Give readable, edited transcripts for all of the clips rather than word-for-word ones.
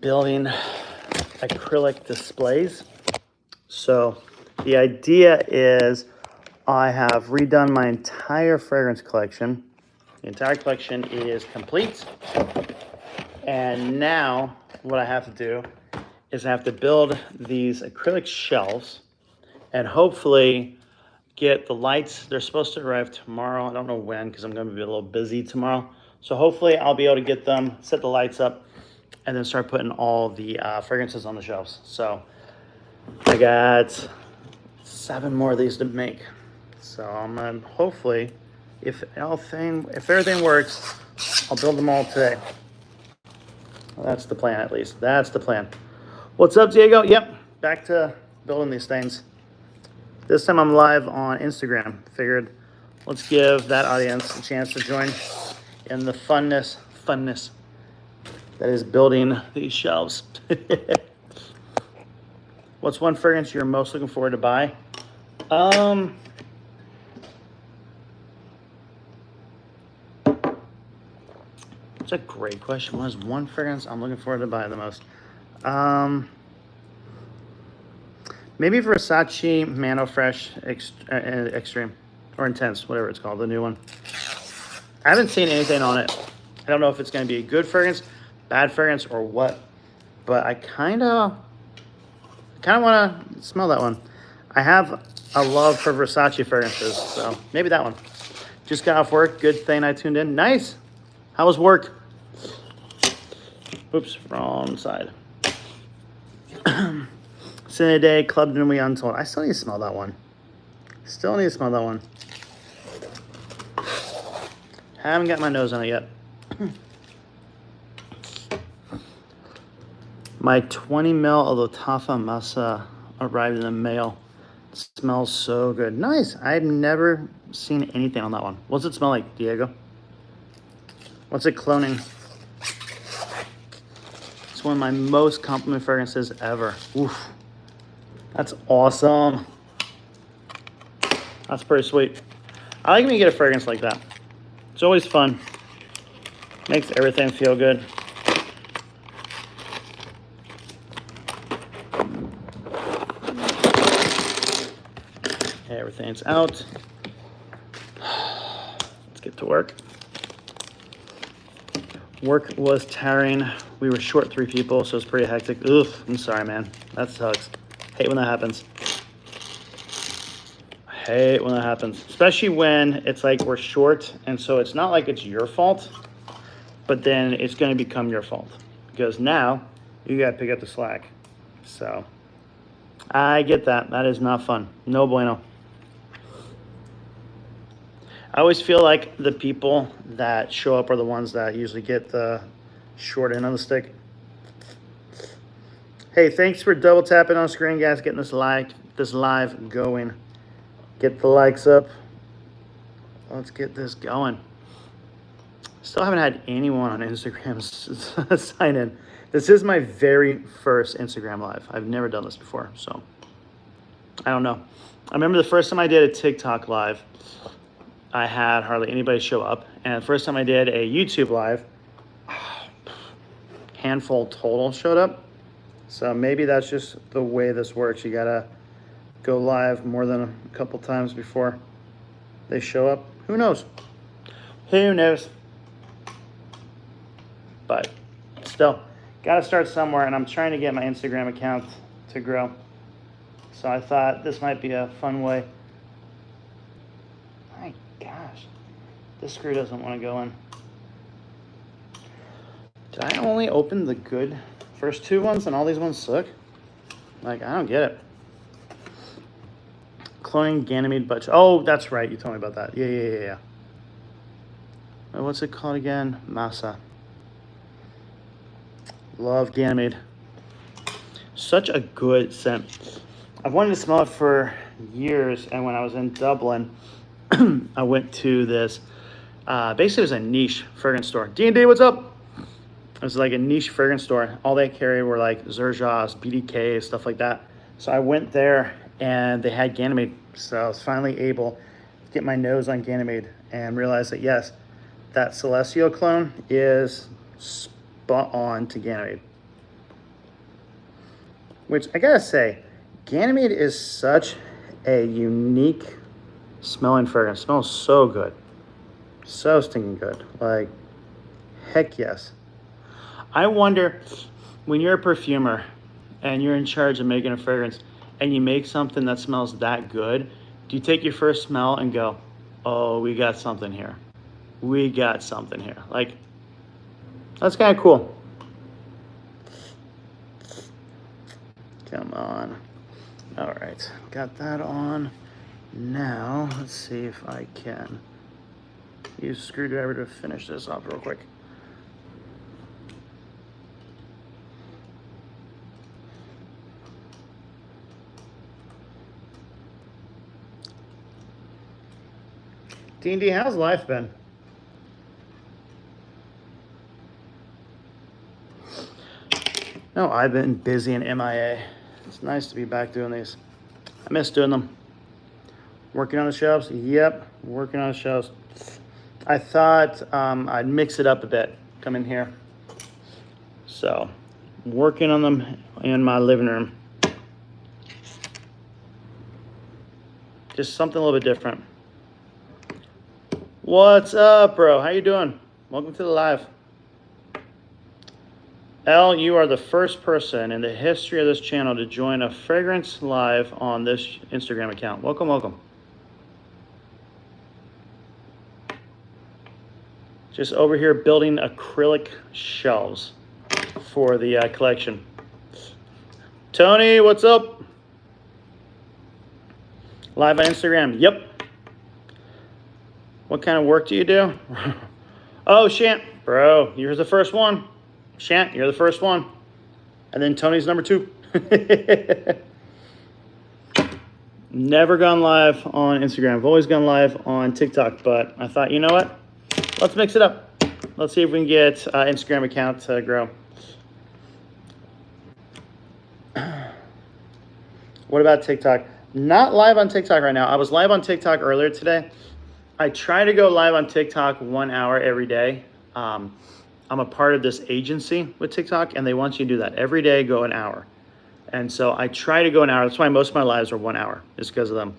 building acrylic displays. So the idea is I have redone my entire fragrance collection. The entire collection is complete. And now what I have to do is I have to build these acrylic shelves and hopefully get the lights. They're supposed to arrive tomorrow. I don't know when because I'm going to be a little busy tomorrow. So hopefully I'll be able to get them, set the lights up, and then start putting all the fragrances on the shelves. So I got 7 more of these to make. So I'm gonna hopefully, if everything works, I'll build them all today. Well, that's the plan, at least. That's the plan. What's up, Diego? Yep, back to building these things. This time I'm live on Instagram. Figured let's give that audience a chance to join in the funness that is building these shelves. What's one fragrance you're most looking forward to buy? That's a great question. What is one fragrance I'm looking forward to buy the most? Maybe Versace Mano Fresh Extreme or Intense, whatever it's called, the new one. I haven't seen anything on it. I don't know if it's going to be a good fragrance, bad fragrance, or what. But I kind of want to smell that one. I have a love for Versace fragrances, so maybe that one. Just got off work. Good thing I tuned in. Nice. How was work? Oops, wrong side. Sin a Day, Clubbed and We Untold. I still need to smell that one. Haven't got my nose on it yet. My 20 ml of Latafa Masa arrived in the mail. It smells so good. Nice. I've never seen anything on that one. What's it smell like, Diego? What's it cloning? It's one of my most compliment fragrances ever. Oof. That's awesome. That's pretty sweet. I like when you get a fragrance like that. It's always fun. Makes everything feel good. Okay, everything's out. Let's get to work. Work was tiring. We were short 3 people, so it's pretty hectic. Ugh, I'm sorry, man. That sucks. Hate when that happens. Especially when it's like we're short, and so it's not like it's your fault, but then it's going to become your fault because now you got to pick up the slack. So I get that. That is not fun. No bueno. I always feel like the people that show up are the ones that usually get the short end of the stick. Hey, thanks for double tapping on screen, guys, getting this live going. Get the likes up. Let's get this going. Still haven't had anyone on Instagram sign in. This is my very first Instagram live. I've never done this before, so I don't know. I remember the first time I did a TikTok live, I had hardly anybody show up. And the first time I did a YouTube live, handful total showed up. So maybe that's just the way this works. You gotta go live more than a couple times before they show up. Who knows? But still, gotta start somewhere, and I'm trying to get my Instagram account to grow. So I thought this might be a fun way. My gosh, this screw doesn't want to go in. Did I only open the good first 2 ones and all these ones suck? Like, I don't get it. Cloning Ganymede Butch. Oh, that's right. You told me about that. Yeah. What's it called again? Masa. Love Ganymede. Such a good scent. I've wanted to smell it for years, and when I was in Dublin, I went to this, basically it was a niche fragrance store. D&D, what's up? It was like a niche fragrance store. All they carried were like Xerjas, BDK, stuff like that. So I went there, and they had Ganymede. So I was finally able to get my nose on Ganymede and realize that, yes, that Celestial clone is spot on to Ganymede. which I gotta say, Ganymede is such a unique smelling fragrance. It smells so good. So stinking good. Like, heck yes. I wonder, when you're a perfumer and you're in charge of making a fragrance and you make something that smells that good, do you take your first smell and go, oh, we got something here. We got something here. Like, that's kind of cool. Come on. All right, got that on. Now, let's see if I can use a screwdriver to finish this off real quick. D&D, how's life been? No, I've been busy in MIA. It's nice to be back doing these. I miss doing them. Working on the shelves? Yep, working on the shelves. I thought I'd mix it up a bit, come in here. So, working on them in my living room. Just something a little bit different. What's up, bro? How you doing? Welcome to the live. Al, you are the first person in the history of this channel to join a fragrance live on this Instagram account. Welcome, welcome. Just over here building acrylic shelves for the collection. Tony, what's up? Live on Instagram. Yep. What kind of work do you do? Oh, Shant, bro, you're the first one. Shant, you're the first one. And then Tony's number 2. Never gone live on Instagram. I've always gone live on TikTok, but I thought, you know what? Let's mix it up. Let's see if we can get Instagram account to grow. What about TikTok? Not live on TikTok right now. I was live on TikTok earlier today. I try to go live on TikTok 1 hour every day. I'm a part of this agency with TikTok, and they want you to do that. Every day, go an hour. And so I try to go an hour. That's why most of my lives are 1 hour, just because of them.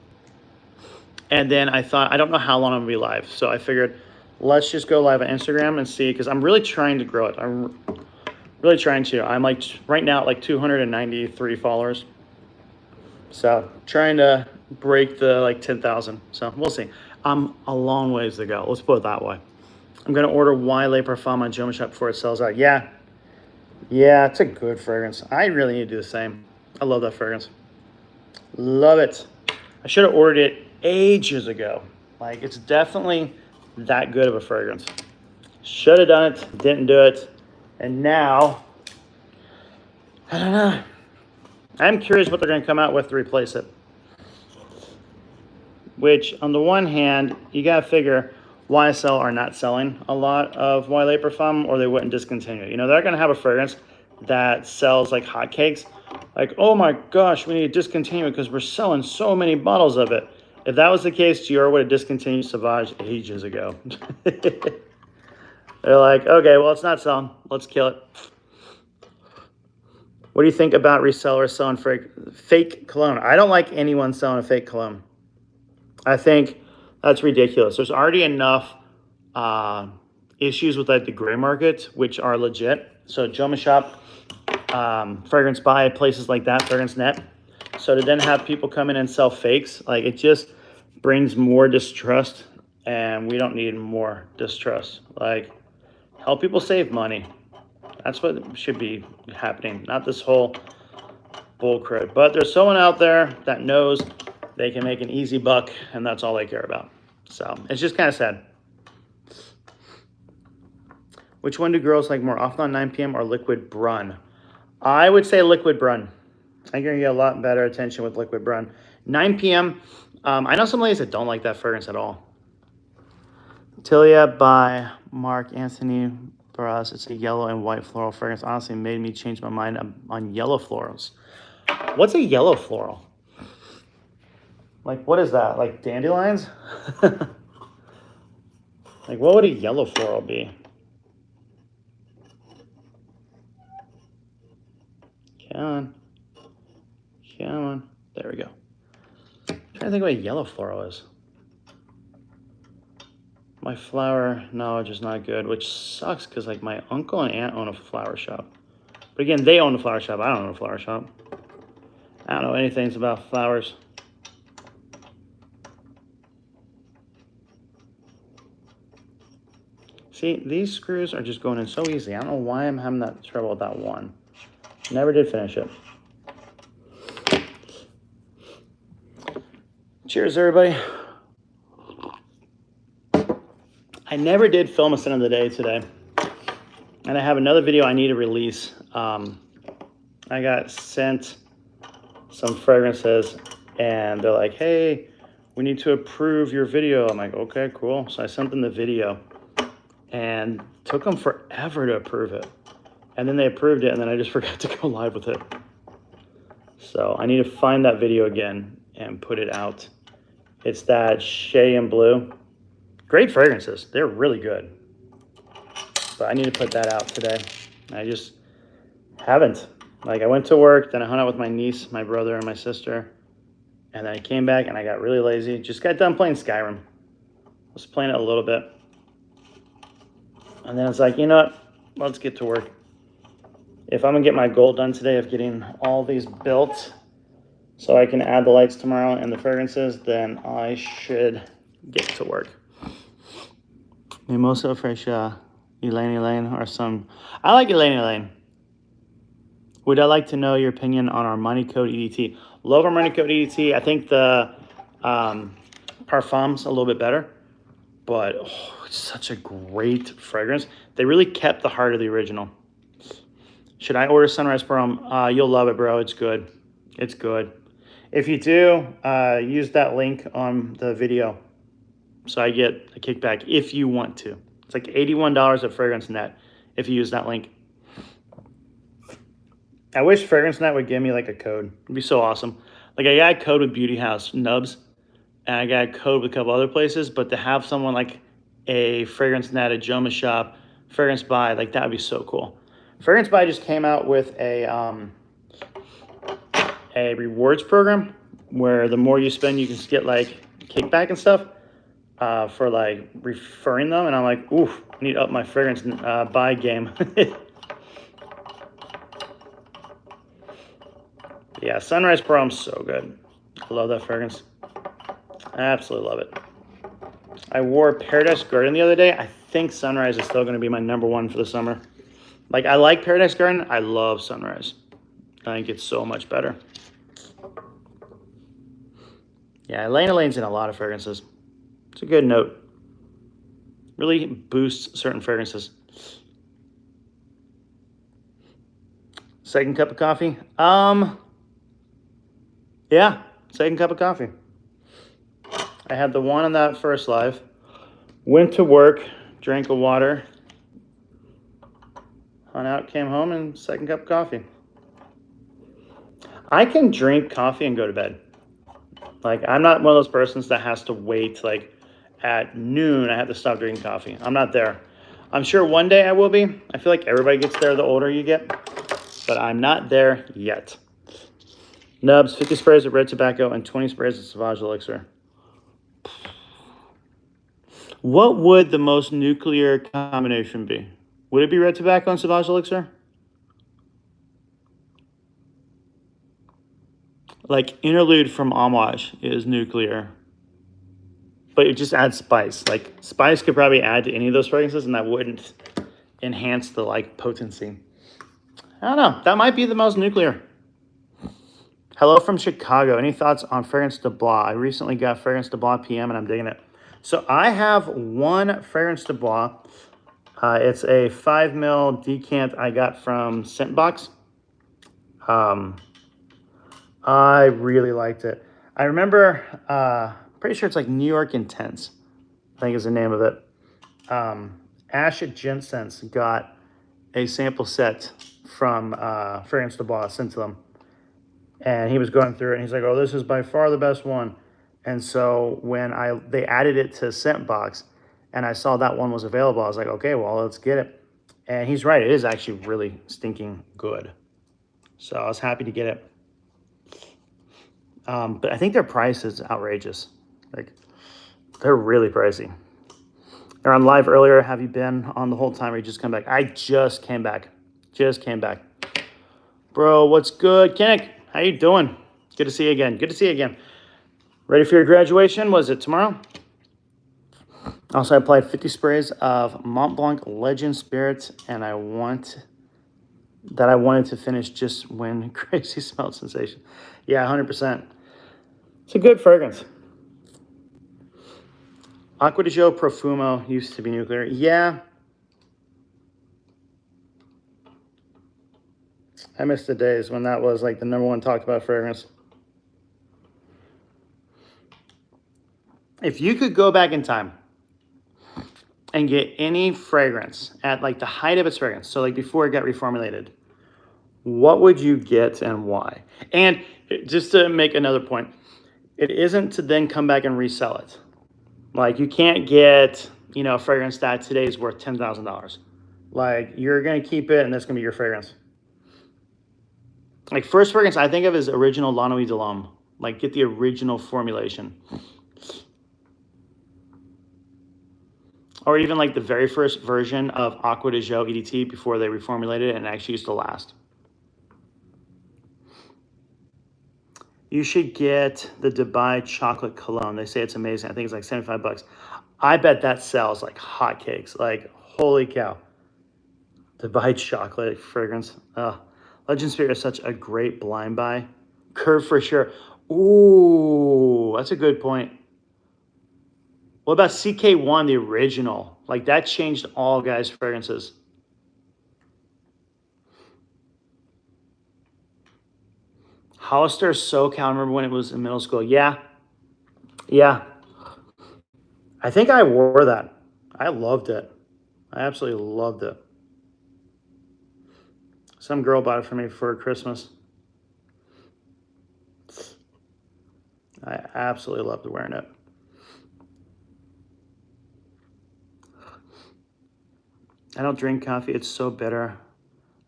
And then I thought, I don't know how long I'm going to be live. So I figured, let's just go live on Instagram and see, because I'm really trying to grow it. I'm really trying to. I'm like, right now at like 293 followers. So trying to break the like 10,000. So we'll see. I'm a long ways to go. Let's put it that way. I'm going to order Y Le Parfum on Joma Shop before it sells out. Yeah, it's a good fragrance. I really need to do the same. I love that fragrance. Love it. I should have ordered it ages ago. Like, it's definitely that good of a fragrance. Should have done it, didn't do it. And now, I don't know. I'm curious what they're going to come out with to replace it. Which, on the one hand, you got to figure YSL are not selling a lot of Y Le Parfum, or they wouldn't discontinue it. You know, they're going to have a fragrance that sells like hotcakes. Like, oh my gosh, we need to discontinue it because we're selling so many bottles of it. If that was the case, Dior would have discontinued Sauvage ages ago. They're like, okay, well, it's not selling. Let's kill it. What do you think about resellers selling fake cologne? I don't like anyone selling a fake cologne. I think that's ridiculous. There's already enough issues with like the gray market, which are legit. So Joma Shop, Fragrance Buy, places like that, Fragrance Net. So to then have people come in and sell fakes, like, it just brings more distrust, and we don't need more distrust. Like, help people save money. That's what should be happening, not this whole bull crud. But there's someone out there that knows they can make an easy buck, and that's all they care about. So it's just kind of sad. Which one do girls like more, Off on 9 p.m. or Liquid Brun? I would say Liquid Brun. I'm going to get a lot better attention with Liquid Brun. 9 p.m. I know some ladies that don't like that fragrance at all. Tilia by Mark Anthony Barras. It's a yellow and white floral fragrance. Honestly, made me change my mind on yellow florals. What's a yellow floral? Like, what is that? Like dandelions? Like, what would a yellow floral be? Come on. Come on. There we go. I'm trying to think what yellow floral is. My flower knowledge is not good, which sucks because like my uncle and aunt own a flower shop. But again, they own a flower shop. I don't own a flower shop. I don't know anything about flowers. See, these screws are just going in so easy. I don't know why I'm having that trouble with that one. Never did finish it. Cheers, everybody. I never did film a scent of the day today. And I have another video I need to release. I got sent some fragrances and they're like, hey, we need to approve your video. I'm like, okay, cool. So I sent them the video and it took them forever to approve it. And then they approved it and then I just forgot to go live with it. So I need to find that video again and put it out. It's that Shea and Blue. Great fragrances. They're really good. But I need to put that out today. I just haven't. Like I went to work, then I hung out with my niece, my brother, and my sister. And then I came back and I got really lazy. Just got done playing Skyrim. I was playing it a little bit. And then it's like, you know what? Let's get to work. If I'm gonna get my goal done today of getting all these built so I can add the lights tomorrow and the fragrances, then I should get to work. Mimosa Fresh, Elaine, or some. I like Elaine. Would I like to know your opinion on our money code EDT? Love our money code EDT. I think the Parfum's a little bit better, but it's such a great fragrance. They really kept the heart of the original. Should I order Sunrise Pearl? You'll love it, bro. It's good. It's good. If you do, use that link on the video so I get a kickback if you want to. It's like $81 at Fragrance Net if you use that link. I wish Fragrance Net would give me like a code. It'd be so awesome. Like I got a code with Beauty House, Nubs, and I got a code with a couple other places, but to have someone like a Fragrance Net, a Joma Shop, Fragrance Buy, like that would be so cool. Fragrance Buy just came out with a rewards program where the more you spend, you can get like kickback and stuff for like referring them. And I'm like, oof, I need to up my Fragrance Buy game. Yeah, Sunrise Pearl's so good. I love that fragrance. I absolutely love it. I wore Paradise Garden the other day. I think Sunrise is still going to be my #1 for the summer. Like, I like Paradise Garden. I love Sunrise. I think it's so much better. Yeah, Elaine's in a lot of fragrances. It's a good note. Really boosts certain fragrances. Second cup of coffee? Yeah, second cup of coffee. I had the one on that first live. Went to work, drank a water, hung out, came home, and second cup of coffee. I can drink coffee and go to bed. Like, I'm not one of those persons that has to wait, like, at noon, I have to stop drinking coffee. I'm not there. I'm sure one day I will be. I feel like everybody gets there the older you get, but I'm not there yet. Nubs, 50 sprays of red tobacco and 20 sprays of Sauvage Elixir. What would the most nuclear combination be? Would it be red tobacco and Sauvage Elixir? Like, Interlude from Amouage is nuclear. But it just adds spice. Like, spice could probably add to any of those fragrances, and that wouldn't enhance the, like, potency. I don't know. That might be the most nuclear. Hello from Chicago. Any thoughts on Fragrance de Bois? I recently got Fragrance de Bois PM, and I'm digging it. So I have one Fragrance de Bois. It's a 5 ml decant I got from Scentbox. I really liked it. I remember, pretty sure it's like New York Intense, I think is the name of it. Ash at Jensen's got a sample set from Fragrance de Bois sent to them. And he was going through it, and he's like, oh, this is by far the best one. And so when they added it to Scentbox, and I saw that one was available, I was like, okay, well, let's get it. And he's right. It is actually really stinking good. So I was happy to get it. But I think their price is outrageous. Like, they're really pricey. They're on live earlier. Have you been on the whole time or you just come back? I just came back. Just came back. Bro, what's good? Kenick, how you doing? Good to see you again. Good to see you again. Ready for your graduation? Was it tomorrow? Also, I applied 50 sprays of Mont Blanc Legend Spirits, and I wanted to finish just when Crazy Smell Sensation. Yeah, 100%. It's a good fragrance. Acqua di Gio Profumo used to be nuclear. Yeah. I miss the days when that was like the #1 talked about fragrance. If you could go back in time and get any fragrance at like the height of its fragrance, so like before it got reformulated, what would you get and why? And just to make another point, it isn't to then come back and resell it. Like, you can't get, a fragrance that today is worth $10,000. Like, you're going to keep it and that's going to be your fragrance. Like, first fragrance I think of is original La Nuit de l'Homme. Like, get the original formulation. Or even like the very first version of Acqua di Gio EDT before they reformulated it and it actually used to last. You should get the Dubai chocolate cologne. They say it's amazing. I think it's like $75. I bet that sells like hotcakes. Like, holy cow. Dubai chocolate fragrance. Legend Spirit is such a great blind buy. Curve for sure. Ooh, that's a good point. What about CK1, the original? Like, that changed all guys' fragrances. Hollister SoCal, I remember when it was in middle school. Yeah. I think I wore that. I loved it. I absolutely loved it. Some girl bought it for me for Christmas. I absolutely loved wearing it. I don't drink coffee. It's so bitter.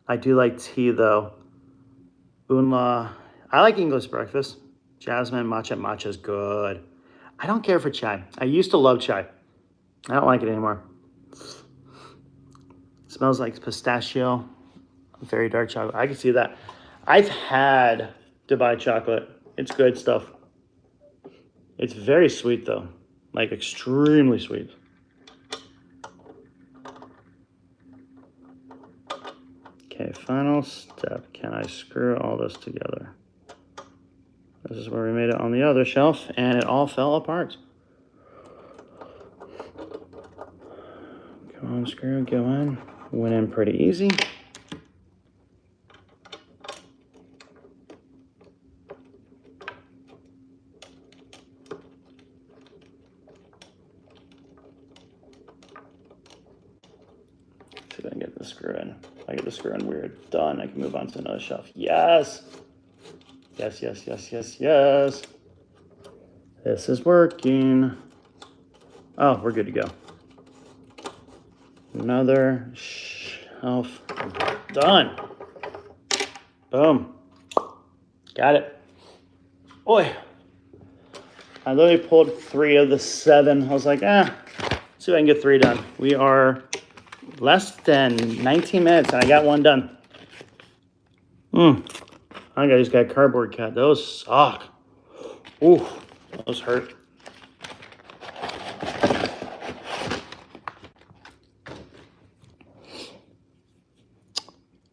I do like tea, though. Oonla. I like English breakfast. Jasmine, matcha. Matcha's good. I don't care for chai. I used to love chai. I don't like it anymore. Smells like pistachio. Very dark chocolate. I can see that. I've had Dubai chocolate. It's good stuff. It's very sweet, though. Like, extremely sweet. Okay, final step. Can I screw all this together? This is where we made it on the other shelf, and it all fell apart. Come on, screw, go in. Went in pretty easy. See if I can get the screw in. If I get the screw in, we're done. I can move on to another shelf. Yes! Yes. This is working. Oh, we're good to go. Another shelf. Done. Boom. Got it. Boy. I literally pulled 3 of the 7. I was like, see if I can get 3 done. We are less than 19 minutes, and I got 1 done. I just got cardboard cut. Those suck. Ooh, those hurt.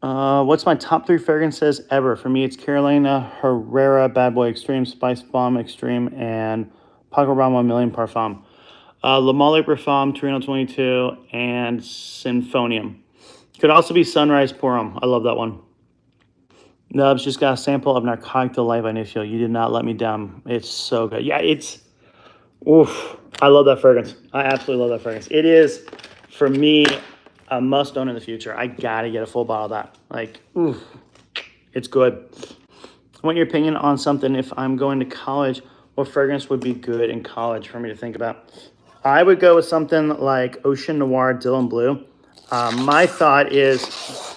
What's my top 3 fragrances ever? For me, it's Carolina Herrera Bad Boy Extreme, Spice Bomb Extreme, and Paco Rabanne Million Parfum. Le Male Parfum, Torino 22, and Sinfonium. Could also be Sunrise Porum. I love that one. Nubs just got a sample of Narcotic Delight by Initio. You did not let me down. It's so good. Yeah, oof. I love that fragrance. I absolutely love that fragrance. It is, for me, a must-own in the future. I gotta get a full bottle of that. Like, oof. It's good. I want your opinion on something. If I'm going to college, what fragrance would be good in college for me to think about? I would go with something like Ocean Noir Dylan Blue. My thought is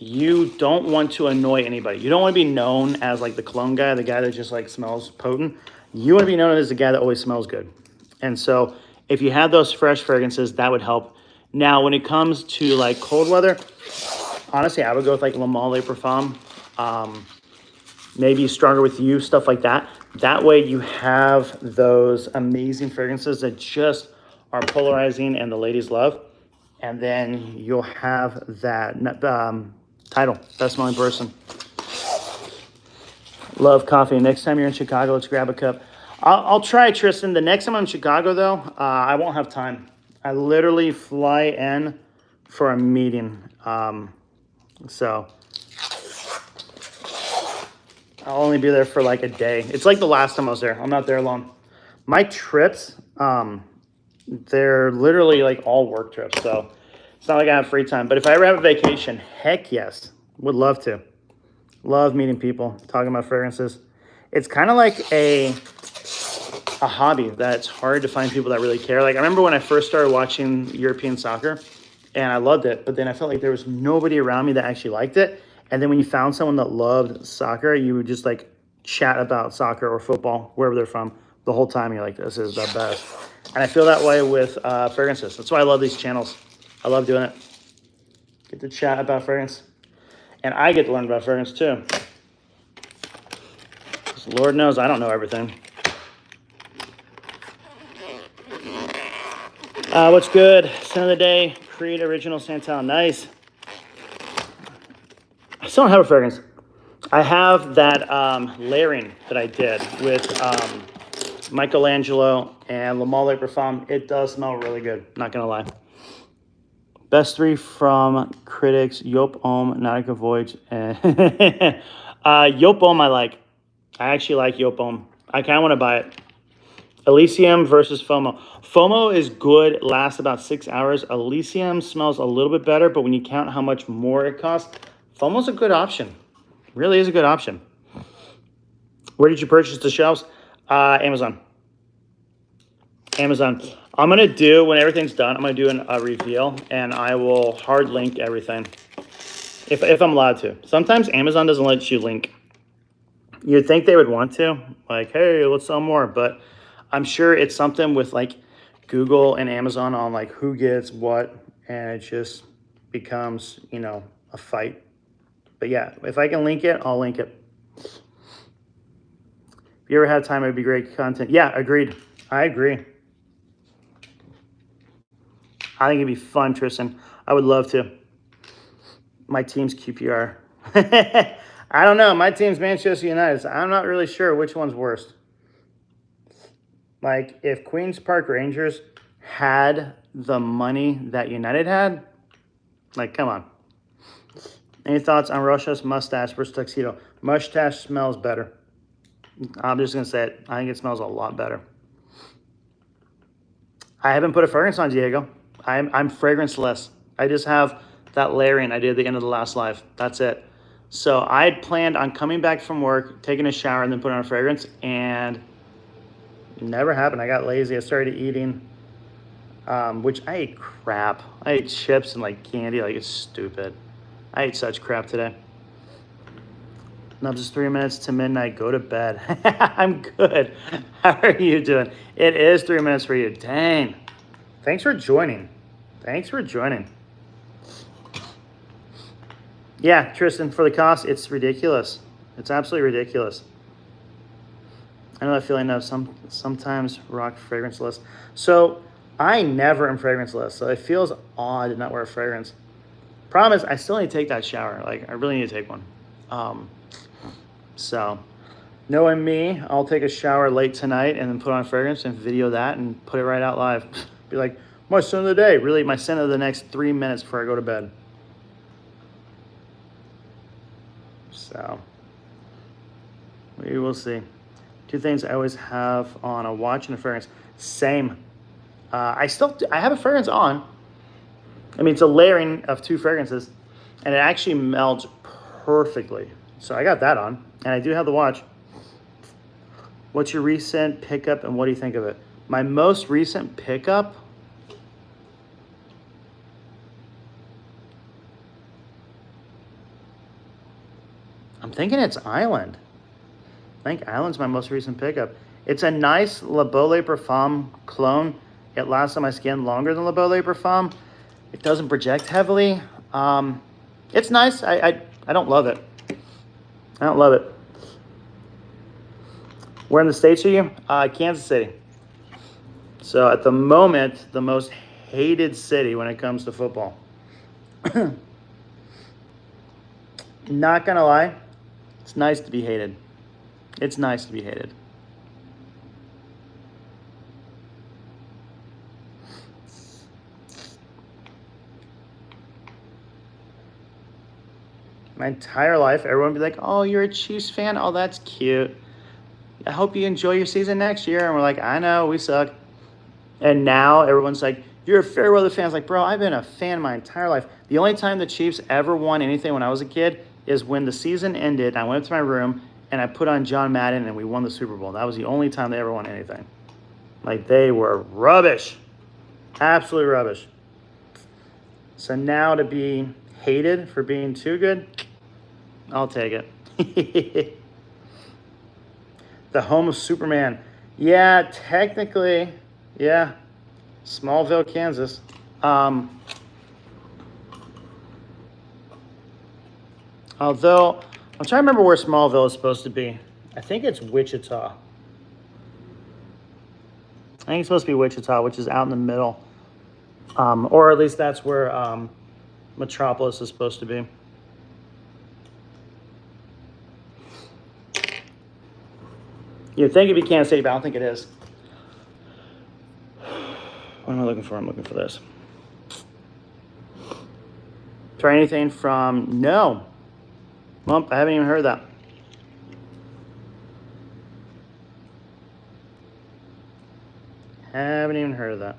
you don't want to annoy anybody. You don't want to be known as like the cologne guy, the guy that just like smells potent. You want to be known as the guy that always smells good. And so if you have those fresh fragrances, that would help. Now, when it comes to like cold weather, honestly, I would go with like Le Male Le Parfum, maybe Stronger With You, stuff like that. That way you have those amazing fragrances that just are polarizing and the ladies love. And then you'll have that title, Best Smelling Person. Love coffee. Next time you're in Chicago, let's grab a cup. I'll try, Tristan. The next time I'm in Chicago, though, I won't have time. I literally fly in for a meeting. So I'll only be there for like a day. It's like the last time I was there. I'm not there long. My trips, they're literally like all work trips. So it's not like I have free time. But if I ever have a vacation, heck yes. Would love to. Love meeting people, talking about fragrances. It's kind of like a hobby that's hard to find people that really care. Like I remember when I first started watching European soccer and I loved it, but then I felt like there was nobody around me that actually liked it. And then when you found someone that loved soccer, you would just like chat about soccer or football, wherever they're from, the whole time. You're like, this is the best. And I feel that way with fragrances. That's why I love these channels. I love doing it. Get to chat about fragrance. And I get to learn about fragrance too. Lord knows I don't know everything. What's good? Scent of the day, Creed Original Santal. Nice. I still don't have a fragrance. I have that layering that I did with Michelangelo and Le Male Le Parfum. It does smell really good, not gonna lie. Best three from critics, Yop Homme, Nautica Voyage, and Yop Homme I like. I actually like Yop Homme. I kind of want to buy it. Elysium versus FOMO. FOMO is good, lasts about 6 hours. Elysium smells a little bit better, but when you count how much more it costs, FOMO's a good option. Really is a good option. Where did you purchase the shelves? Amazon. Amazon. I'm going to do, when everything's done, I'm going to do a reveal, and I will hard link everything. If I'm allowed to. Sometimes Amazon doesn't let you link. You'd think they would want to. Like, hey, let's sell more. But I'm sure it's something with like Google and Amazon on like who gets what, and it just becomes, you know, a fight. But yeah, if I can link it, I'll link it. If you ever had time, it would be great content. Yeah, agreed. I agree. I think it'd be fun, Tristan. I would love to. My team's QPR. I don't know. My team's Manchester United. So I'm not really sure which one's worst. Like, if Queen's Park Rangers had the money that United had, like, come on. Any thoughts on Russia's mustache versus tuxedo? Mustache smells better. I'm just going to say it. I think it smells a lot better. I haven't put a fragrance on, Diego. I'm fragrance-less. I just have that layering I did at the end of the last live. That's it. So I had planned on coming back from work, taking a shower, and then putting on a fragrance, and it never happened. I got lazy. I started eating, which I ate crap. I ate chips and like candy. Like, it's stupid. I ate such crap today. Now just 3 minutes to midnight. Go to bed. I'm good. How are you doing? It is 3 minutes for you. Dang. Thanks for joining. Thanks for joining. Yeah, Tristan, for the cost, it's ridiculous. It's absolutely ridiculous. I know that feeling of sometimes rock fragranceless. So I never am fragranceless. So it feels odd to not wear a fragrance. Problem is, I still need to take that shower. Like, I really need to take one. So knowing me, I'll take a shower late tonight and then put on a fragrance and video that and put it right out live. Be like, my scent of the day. Really, my scent of the next 3 minutes before I go to bed. So we will see. Two things I always have on a watch and a fragrance. Same. I have a fragrance on. I mean, it's a layering of two fragrances, and it actually melts perfectly. So I got that on, and I do have the watch. What's your recent pickup, and what do you think of it? My most recent pickup, thinking it's Island. I think Island's my most recent pickup. It's a nice La Beau Parfum clone. It lasts on my skin longer than La Beau Parfum. It doesn't project heavily. It's nice. I don't love it. I don't love it. Where in the States are you? Kansas City. So at the moment, the most hated city when it comes to football. Not gonna lie, it's nice to be hated. It's nice to be hated. My entire life, everyone would be like, oh, you're a Chiefs fan? Oh, that's cute. I hope you enjoy your season next year. And we're like, I know, we suck. And now everyone's like, you're a fair weather fan. It's like, bro, I've been a fan my entire life. The only time the Chiefs ever won anything when I was a kid is when the season ended. I went up to my room and I put on John Madden and we won the Super Bowl. That was the only time they ever won anything. Like, they were rubbish. Absolute rubbish. So now to be hated for being too good, I'll take it. The home of Superman. Yeah, technically, yeah. Smallville, Kansas. Although, I'm trying to remember where Smallville is supposed to be. I think it's Wichita. I think it's supposed to be Wichita, which is out in the middle. Or at least that's where Metropolis is supposed to be. You'd think it'd be Kansas City, but I don't think it is. What am I looking for? I'm looking for this. Try anything from... No. Well, I haven't even heard that. Haven't even heard of that.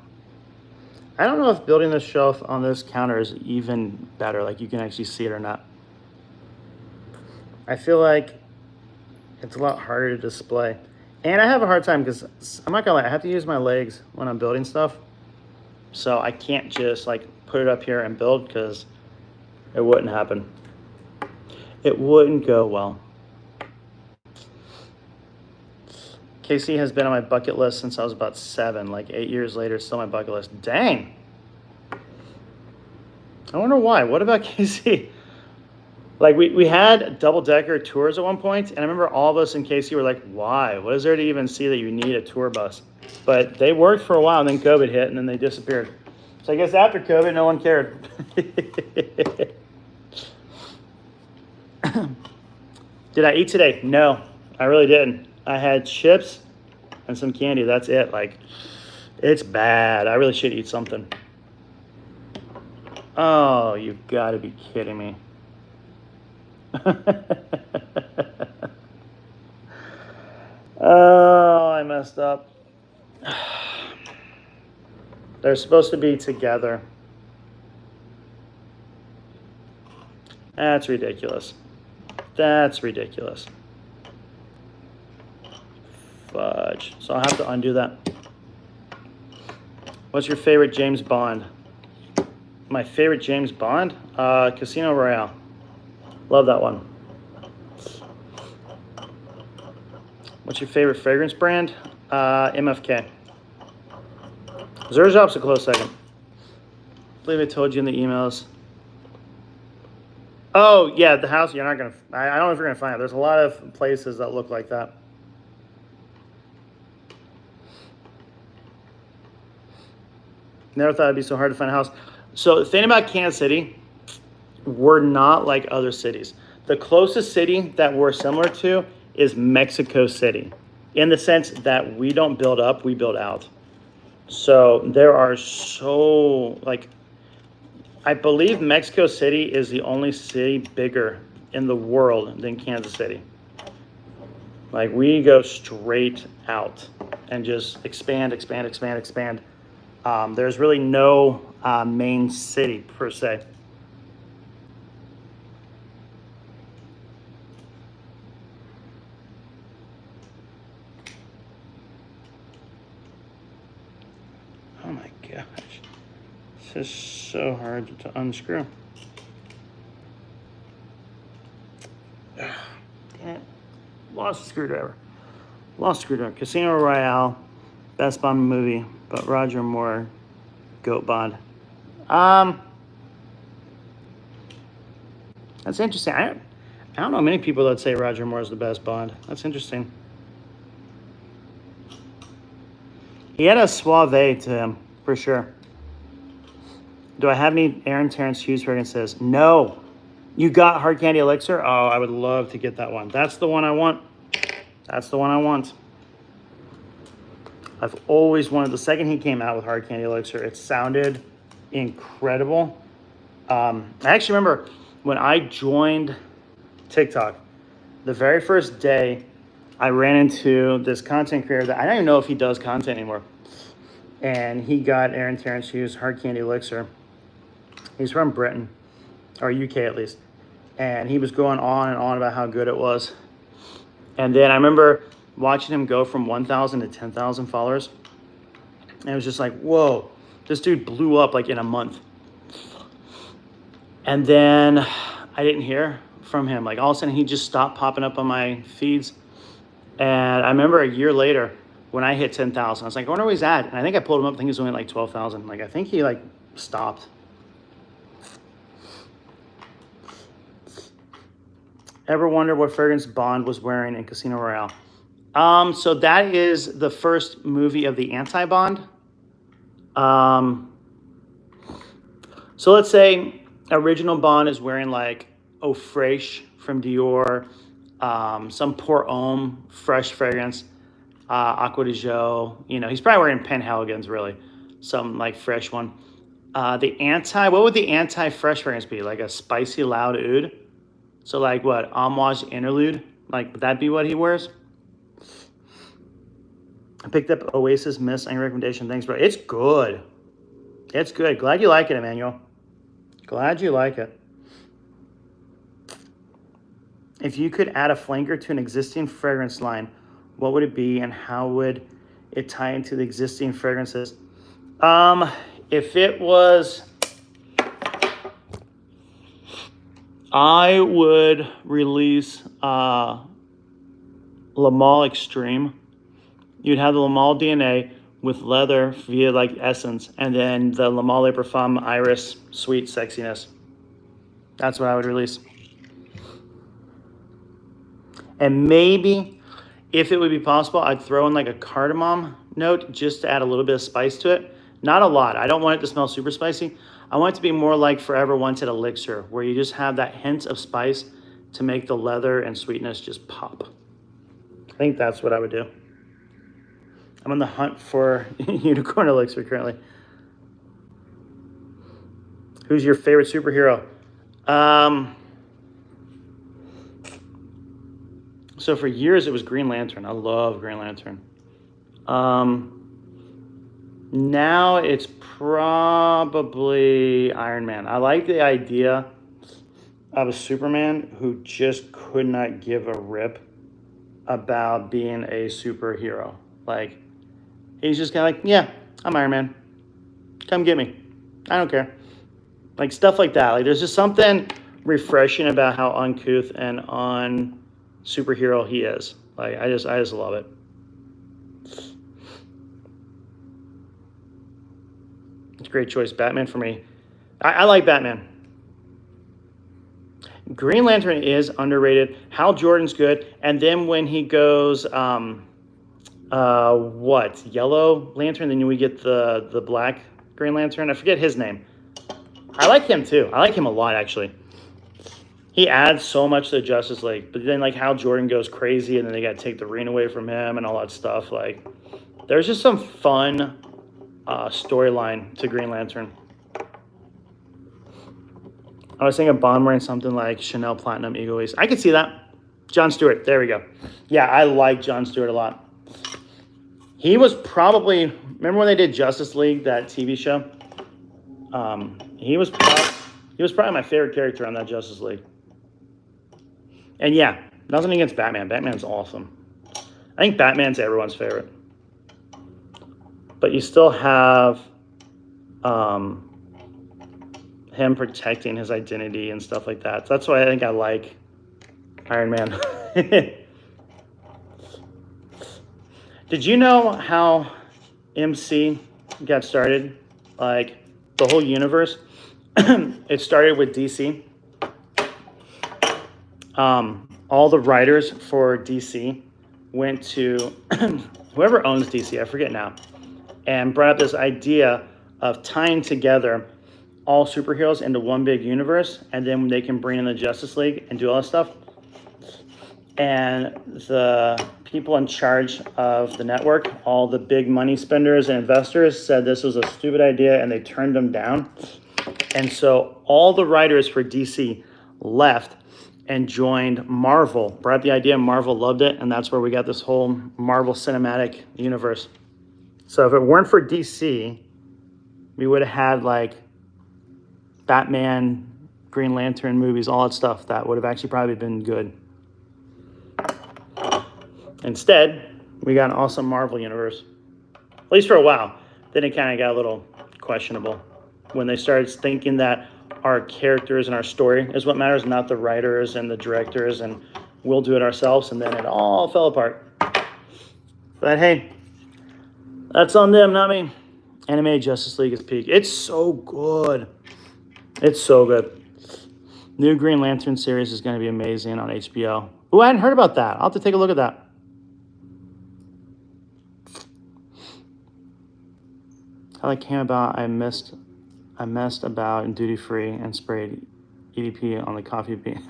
I don't know if building this shelf on this counter is even better. Like, you can actually see it or not. I feel like it's a lot harder to display. And I have a hard time because, I'm not gonna lie, I have to use my legs when I'm building stuff. So I can't just like put it up here and build because it wouldn't happen. It wouldn't go well. KC has been on my bucket list since I was about 7. Like 8 years later, still on my bucket list. Dang. I wonder why. What about KC? Like, we had double-decker tours at one point, and I remember all of us in KC were like, why? What is there to even see that you need a tour bus? But they worked for a while, and then COVID hit, and then they disappeared. So I guess after COVID, no one cared. Did I eat today? No, I really didn't. I had chips and some candy. That's it. Like, it's bad. I really should eat something. Oh, you've got to be kidding me. Oh, I messed up. They're supposed to be together. That's ridiculous. That's ridiculous. Fudge. So I'll have to undo that. What's your favorite James Bond? My favorite James Bond? Casino Royale. Love that one. What's your favorite fragrance brand? MFK. Zerjop's a close second. I believe I told you in the emails. Oh, yeah, the house, you're not going to... I don't know if you're going to find it. There's a lot of places that look like that. Never thought it'd be so hard to find a house. So the thing about Kansas City, we're not like other cities. The closest city that we're similar to is Mexico City, in the sense that we don't build up, we build out. So there are so, like, I believe Mexico City is the only city bigger in the world than Kansas City. Like, we go straight out and just expand, expand, expand, expand. There's really no main city per se. Oh my gosh. This is so hard to unscrew. Lost a screwdriver. Lost screwdriver. Casino Royale, best Bond movie, but Roger Moore, GOAT Bond. That's interesting. I don't know many people that say Roger Moore is the best Bond. That's interesting. He had a suave to him, for sure. Do I have any Aaron Terrence Hughes fragrances? No. You got Hard Candy Elixir? Oh, I would love to get that one. That's the one I want. That's the one I want. I've always wanted, the second he came out with Hard Candy Elixir, it sounded incredible. I actually remember when I joined TikTok, the very first day, I ran into this content creator that I don't even know if he does content anymore. And he got Aaron Terrence Hughes Hard Candy Elixir. He's from Britain, or UK at least. And he was going on and on about how good it was. And then I remember watching him go from 1,000 to 10,000 followers. And it was just like, whoa, this dude blew up like in a month. And then I didn't hear from him. Like all of a sudden he just stopped popping up on my feeds. And I remember a year later when I hit 10,000, I was like, I wonder where he's at. And I think I pulled him up. I think he was only like 12,000. Like I think he like stopped. Ever wonder what fragrance Bond was wearing in Casino Royale? So that is the first movie of the anti-Bond. So let's say original Bond is wearing like Eau Fraiche from Dior, some Pour Homme fresh fragrance, Aqua de Jo. You know, he's probably wearing Penhaligon's really, some like fresh one. What would the anti-fresh fragrance be? Like a spicy loud oud? So like what, Amouage Interlude? Like would that be what he wears? I picked up Oasis Mist. Any recommendation? Thanks, bro. It's good. It's good. Glad you like it, Emmanuel. Glad you like it. If you could add a flanker to an existing fragrance line, what would it be and how would it tie into the existing fragrances? If it was, I would release Le Male Extreme. You'd have the Le Male DNA with leather via like essence, and then the Le Male Parfum Iris sweet sexiness. That's what I would release. And maybe, if it would be possible, I'd throw in like a cardamom note just to add a little bit of spice to it. Not a lot. I don't want it to smell super spicy. I want it to be more like Forever Wanted Elixir, where you just have that hint of spice to make the leather and sweetness just pop. I think that's what I would do. I'm on the hunt for unicorn elixir currently. Who's your favorite superhero? So for years it was Green Lantern. I love Green Lantern. Now it's probably Iron Man. I like the idea of a Superman who just could not give a rip about being a superhero. Like, he's just kind of like, yeah, I'm Iron Man. Come get me. I don't care. Like, stuff like that. Like, there's just something refreshing about how uncouth and superhero he is. Like, I just love it. It's a great choice. Batman for me. I like Batman. Green Lantern is underrated. Hal Jordan's good. And then when he goes, Yellow Lantern, then we get the black Green Lantern. I forget his name. I like him too. I like him a lot, actually. He adds so much to the Justice League. But then, like, Hal Jordan goes crazy, and then they got to take the ring away from him and all that stuff. Like, there's just some fun storyline to Green Lantern. I was thinking Bond wearing something like Chanel Platinum Egoist. I could see that. Jon Stewart. There we go. Yeah, I like Jon Stewart a lot. He was probably, remember when they did Justice League, that TV show? He was probably my favorite character on that Justice League. And yeah, nothing against Batman. Batman's awesome. I think Batman's everyone's favorite. But you still have him protecting his identity and stuff like that. So that's why I think I like Iron Man. Did you know how MC got started? Like the whole universe? It started with DC. All the writers for DC went to whoever owns DC, I forget now, and brought up this idea of tying together all superheroes into one big universe, and then they can bring in the Justice League and do all that stuff. And the people in charge of the network, all the big money spenders and investors, said this was a stupid idea, and they turned them down. And so all the writers for DC left and joined Marvel, brought the idea, Marvel loved it, and that's where we got this whole Marvel Cinematic Universe. So if it weren't for DC, we would have had like Batman, Green Lantern movies, all that stuff that would have actually probably been good. Instead, we got an awesome Marvel Universe, at least for a while. Then it kind of got a little questionable when they started thinking that our characters and our story is what matters, not the writers and the directors, and we'll do it ourselves, and then it all fell apart. But hey, that's on them, not me. Animated Justice League is peak. It's so good. It's so good. New Green Lantern series is going to be amazing on HBO. Oh, I hadn't heard about that. I'll have to take a look at that. How that came about, I messed about in duty free and sprayed EDP on the coffee bean.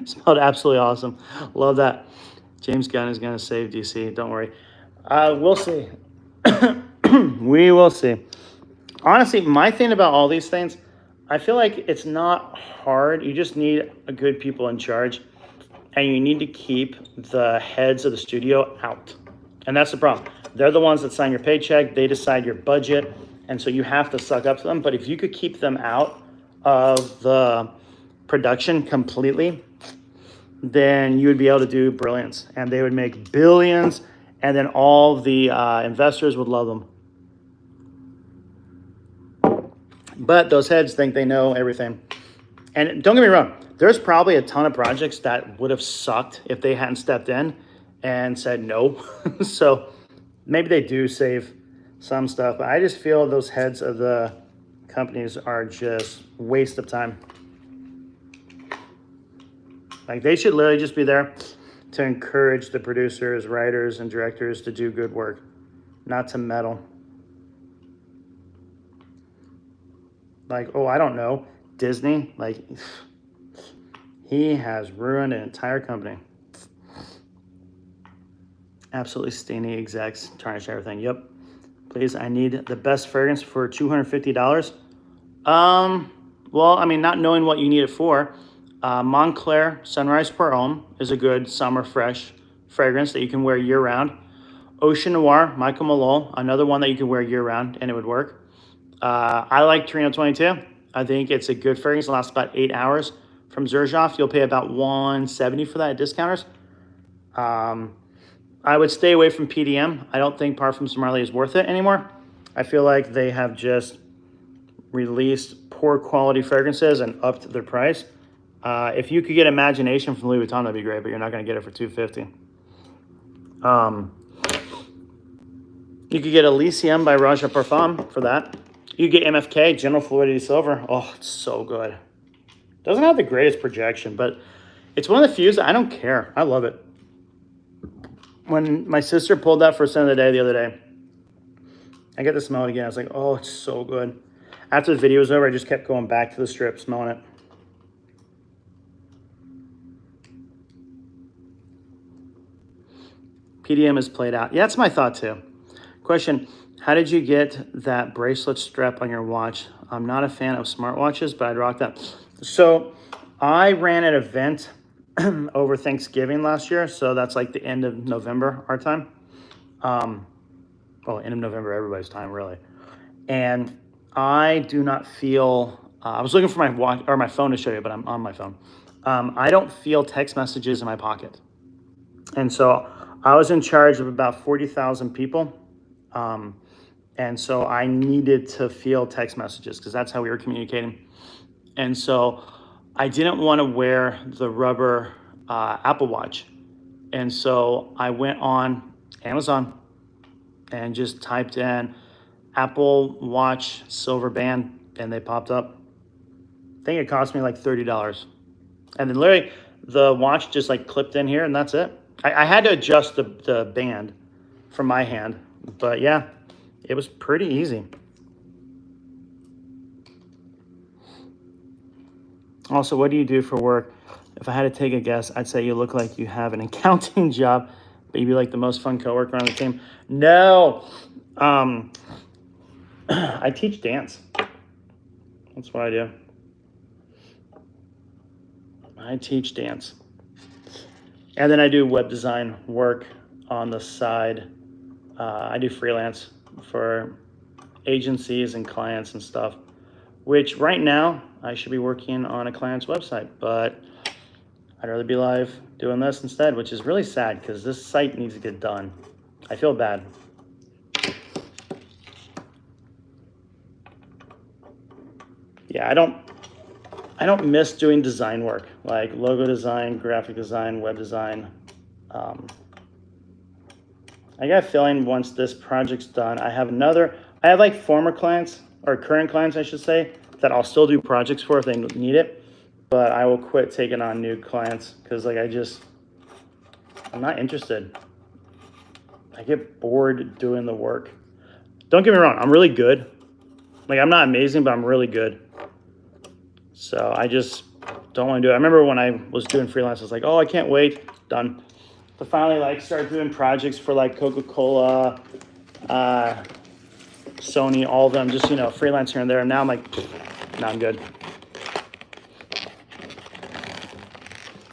Smelled absolutely awesome. Love that. James Gunn is going to save DC. Don't worry. We'll see. We will see. Honestly, my thing about all these things, I feel like it's not hard. You just need a good people in charge, and you need to keep the heads of the studio out. And that's the problem. They're the ones that sign your paycheck. They decide your budget. And so you have to suck up to them. But if you could keep them out of the production completely, then you would be able to do brilliance. And they would make billions. And then all the investors would love them. But those heads think they know everything. And don't get me wrong. There's probably a ton of projects that would have sucked if they hadn't stepped in and said no. So maybe they do save some stuff, but I just feel those heads of the companies are just waste of time. Like they should literally just be there to encourage the producers, writers, and directors to do good work, not to meddle. Like, oh, I don't know, Disney, like he has ruined an entire company. Absolutely steamy execs, tarnish everything. Yep. Please, I need the best fragrance for $250. Well, I mean, not knowing what you need it for, Montclair Sunrise Pour Homme is a good summer fresh fragrance that you can wear year round. Ocean Noir, Michael Malone, another one that you can wear year round and it would work. I like Torino 22. I think it's a good fragrance. It lasts about 8 hours. From Xerjoff, you'll pay about $170 for that at discounters. I would stay away from PDM. I don't think Parfums Marley is worth it anymore. I feel like they have just released poor quality fragrances and upped their price. If you could get Imagination from Louis Vuitton, that'd be great, but you're not going to get it for $250. You could get Elysium by Raja Parfum for that. You could get MFK, General Fluidity Silver. Oh, it's so good. Doesn't have the greatest projection, but it's one of the few that I don't care. I love it. When my sister pulled that for Scent of the Day the other day, I get to smell it again. I was like, oh, it's so good. After the video was over, I just kept going back to the strip, smelling it. PDM is played out. Yeah, that's my thought too. Question, how did you get that bracelet strap on your watch? I'm not a fan of smartwatches, but I'd rock that. So I ran an event over Thanksgiving last year. So that's like the end of November, our time. Well, end of November, everybody's time, really. And I do not feel, I was looking for my watch or my phone to show you, but I'm on my phone. I don't feel text messages in my pocket. And so I was in charge of about 40,000 people. And so I needed to feel text messages because that's how we were communicating. And so I didn't want to wear the rubber Apple Watch And so I went on Amazon and just typed in Apple Watch silver band, and they popped up. I think it cost me like $30. And then literally the watch just like clipped in here, and that's it. I had to adjust the band from my hand, but yeah, it was pretty easy. Also, what do you do for work? If I had to take a guess, I'd say you look like you have an accounting job, but you'd be like the most fun coworker on the team. No, I teach dance. That's what I do. I teach dance. And then I do web design work on the side. I do freelance for agencies and clients and stuff, which right now I should be working on a client's website, but I'd rather be live doing this instead, which is really sad because this site needs to get done. I feel bad. Yeah, I don't miss doing design work, like logo design, graphic design, web design. I got a feeling once this project's done, I have like former clients, or current clients, I should say, that I'll still do projects for if they need it, but I will quit taking on new clients because like I'm not interested. I get bored doing the work. Don't get me wrong, I'm really good. Like I'm not amazing, but I'm really good. So I just don't want to do it. I remember when I was doing freelance, I was like, oh, I can't wait, done. To finally like start doing projects for like Coca-Cola, Sony, all of them, just, freelance here and there. And now I'm like, no, I'm good.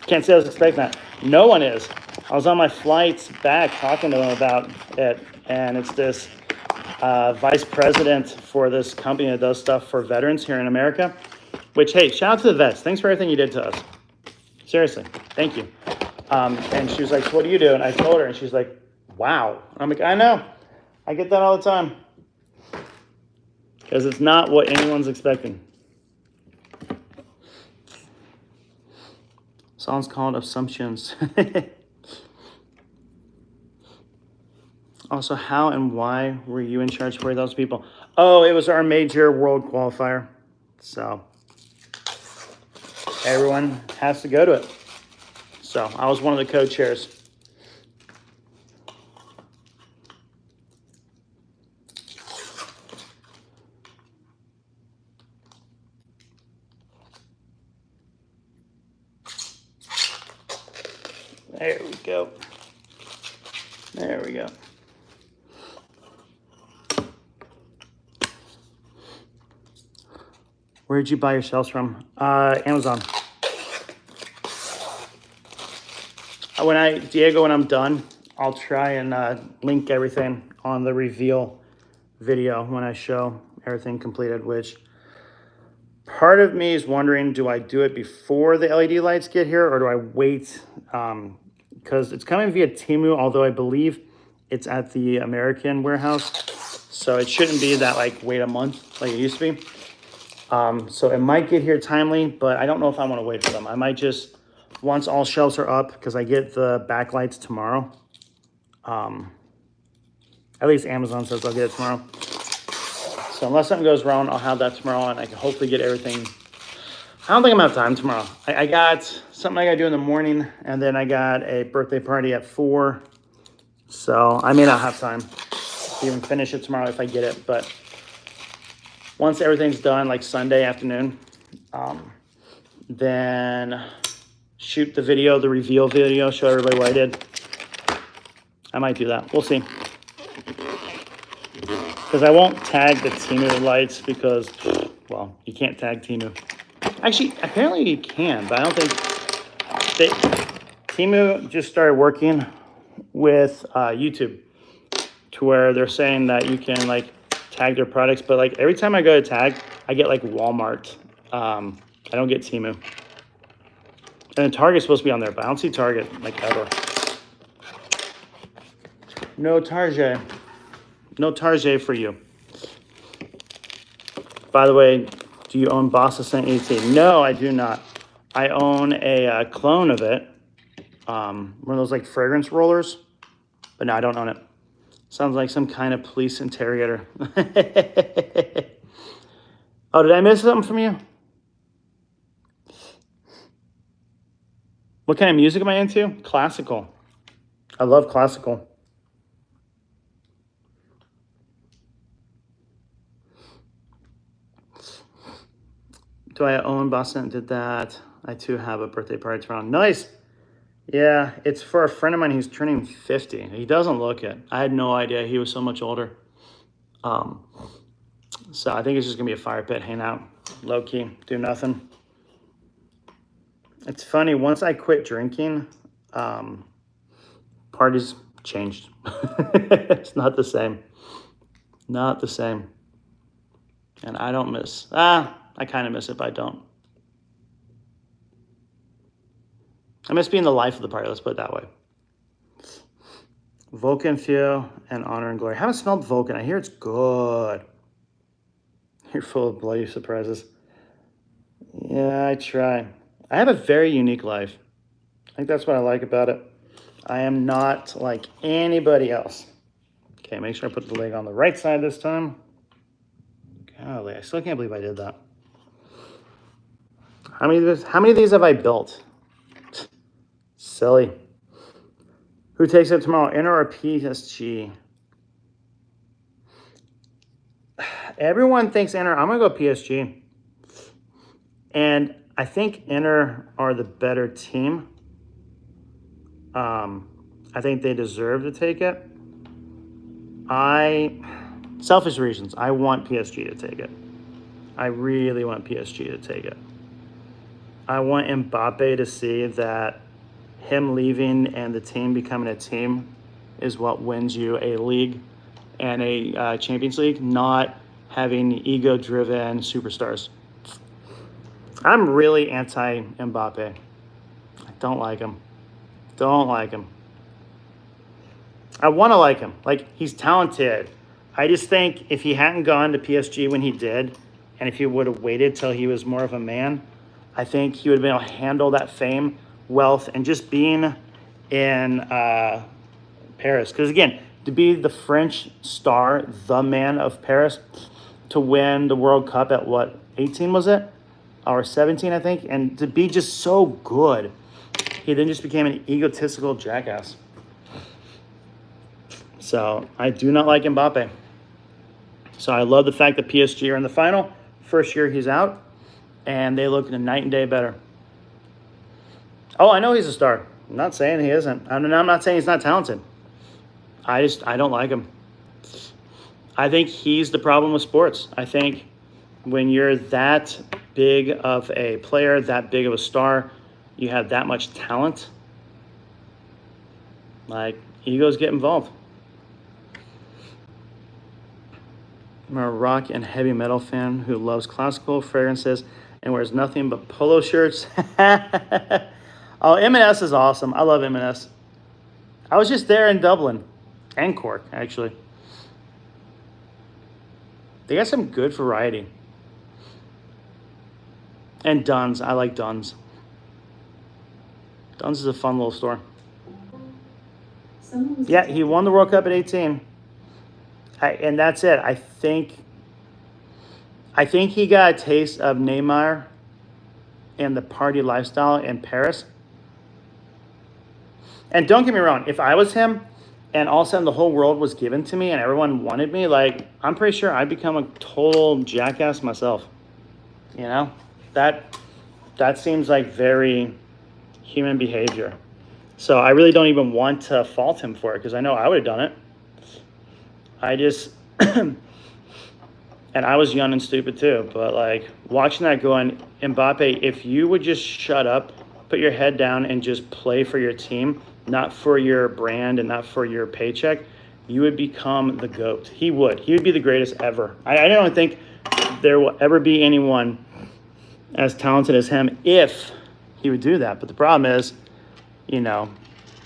Can't say I was expecting that. No one is. I was on my flights back talking to them about it, and it's this vice president for this company that does stuff for veterans here in America, which, hey, shout out to the vets. Thanks for everything you did to us. Seriously, thank you. And she was like, so what do you do? And I told her, and she's like, wow. I'm like, I know. I get that all the time. Because it's not what anyone's expecting. Song's called Assumptions. Also, how and why were you in charge of 40,000 people? Oh, it was our major world qualifier. So everyone has to go to it. So I was one of the co-chairs. There we go. There we go. Where did you buy your shells from? Amazon. When I'm done, I'll try and link everything on the reveal video when I show everything completed, which part of me is wondering, do I do it before the LED lights get here or do I wait? Because it's coming via Temu, although I believe it's at the American warehouse. So it shouldn't be that like wait a month like it used to be. So it might get here timely, but I don't know if I want to wait for them. I might just, once all shelves are up, because I get the backlights tomorrow. At least Amazon says I'll get it tomorrow. So unless something goes wrong, I'll have that tomorrow, and I can hopefully get everything. I don't think I'm gonna have time tomorrow. I got something I gotta do in the morning, and then I got a birthday party at 4. So I may not have time to even finish it tomorrow if I get it, but once everything's done, like Sunday afternoon, then shoot the video, the reveal video, show everybody what I did. I might do that. We'll see. Because I won't tag the Temu lights because, well, you can't tag Temu. Actually, apparently you can, but I don't think Temu just started working with YouTube to where they're saying that you can like tag their products, but like every time I go to tag, I get like Walmart. I don't get Temu. And Target's supposed to be on there, but I don't see Target like ever. No Target. No Target for you. By the way, do you own Boss Ascent ET? No, I do not. I own a clone of it, One of those like fragrance rollers. But no, I don't own it. Sounds like some kind of police interrogator. Oh, did I miss something from you? What kind of music am I into? Classical. I love classical. Do I own Boston? Did that. I too have a birthday party tomorrow. Nice. Yeah, it's for a friend of mine who's turning 50. He doesn't look it. I had no idea he was so much older. So I think it's just gonna be a fire pit, hang out, low key, do nothing. It's funny, once I quit drinking, parties changed. It's not the same. Not the same. And I don't miss, I kind of miss it, but I don't. I miss being the life of the party, let's put it that way. Vulcan Feel and Honor and Glory. I haven't smelled Vulcan. I hear it's good. You're full of bloody surprises. Yeah, I try. I have a very unique life. I think that's what I like about it. I am not like anybody else. Okay, make sure I put the leg on the right side this time. Golly, I still can't believe I did that. How many of these have I built? Silly. Who takes it tomorrow, Inter or PSG? Everyone thinks Inter. I'm going to go PSG. And I think Inter are the better team. I think they deserve to take it. Selfish reasons, I want PSG to take it. I really want PSG to take it. I want Mbappe to see that him leaving and the team becoming a team is what wins you a league and a Champions League, not having ego-driven superstars. I'm really anti-Mbappe. I don't like him. Don't like him. I want to like him. Like, he's talented. I just think if he hadn't gone to PSG when he did, and if he would have waited till he was more of a man, I think he would have been able to handle that fame, wealth, and just being in Paris. Because again, to be the French star, the man of Paris, to win the World Cup at what, 18 was it? Or 17, I think. And to be just so good, he then just became an egotistical jackass. So I do not like Mbappe. So I love the fact that PSG are in the final. First year he's out. And they look night and day better. Oh, I know he's a star. I'm not saying he isn't. I'm not saying he's not talented. I don't like him. I think he's the problem with sports. I think when you're that big of a player, that big of a star, you have that much talent, like, egos get involved. I'm a rock and heavy metal fan who loves classical fragrances and wears nothing but polo shirts. Oh, M&S is awesome. I love M&S. I was just there in Dublin and Cork, actually. They got some good variety. And Dunn's. I like Dunn's. Dunn's is a fun little store. Yeah, he won the World Cup at 18. And that's it. I think he got a taste of Neymar and the party lifestyle in Paris. And don't get me wrong, if I was him and all of a sudden the whole world was given to me and everyone wanted me, like, I'm pretty sure I'd become a total jackass myself. You know? That seems like very human behavior. So I really don't even want to fault him for it because I know I would have done it. I just, and I was young and stupid too, but like watching that going, Mbappe, if you would just shut up, put your head down and just play for your team, not for your brand and not for your paycheck, you would become the GOAT. He would be the greatest ever. I don't think there will ever be anyone as talented as him if he would do that. But the problem is, you know,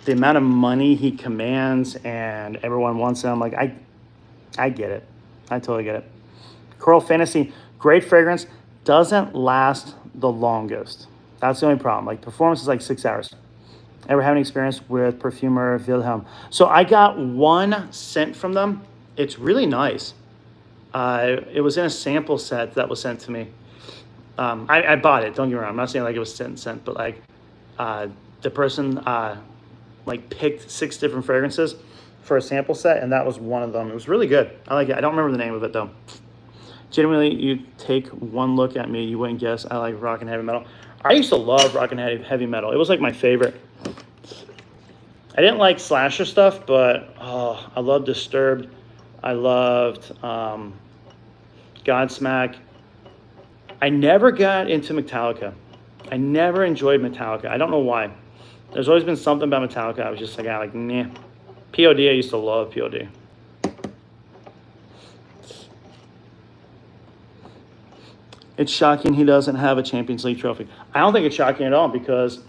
the amount of money he commands and everyone wants him. Like, I get it. I totally get it. Coral Fantasy, great fragrance, doesn't last the longest. That's the only problem. Like, performance is like 6 hours. Ever have any experience with perfumer Wilhelm? So I got one scent from them. It's really nice. It was in a sample set that was sent to me. I bought it. Don't get me wrong. I'm not saying like it was sent, but like the person like picked 6 different fragrances for a sample set, and that was one of them. It was really good. I like it. I don't remember the name of it though. Genuinely, you take one look at me, you wouldn't guess I like rock and heavy metal. I used to love rock and heavy metal. It was like my favorite. I didn't like slasher stuff, but I loved Disturbed. I loved Godsmack. I never got into Metallica. I never enjoyed Metallica. I don't know why. There's always been something about Metallica. I was just like, nah. POD, I used to love POD. It's shocking he doesn't have a Champions League trophy. I don't think it's shocking at all because